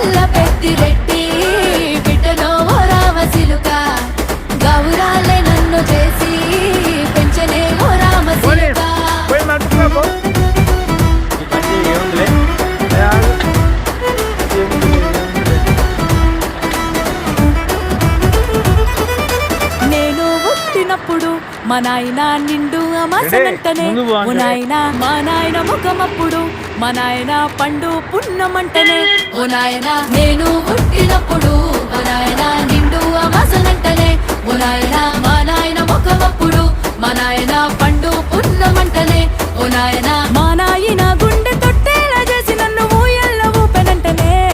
గల్ల పెద్దిరెడ్డి బిడ్డలో ఓ రామసిలుక గౌరాలే నన్ను చేసి పెంచనే ఓ రామసిలుక. నేను పుట్టినప్పుడు మా నాయన నిండు అమాసనంటనే ఓ నాయన, మా నాయన ముఖమప్పుడు మా నాయన పండు పున్నమంటనే ఓ నాయన. నేను పుట్టినప్పుడు మా నాయన నిండు అమాసనంటనే ఓ నాయన, మా నాయన ముఖమప్పుడు మా నాయన పండు పున్నమంటనే ఓ నాయన. మా నాయన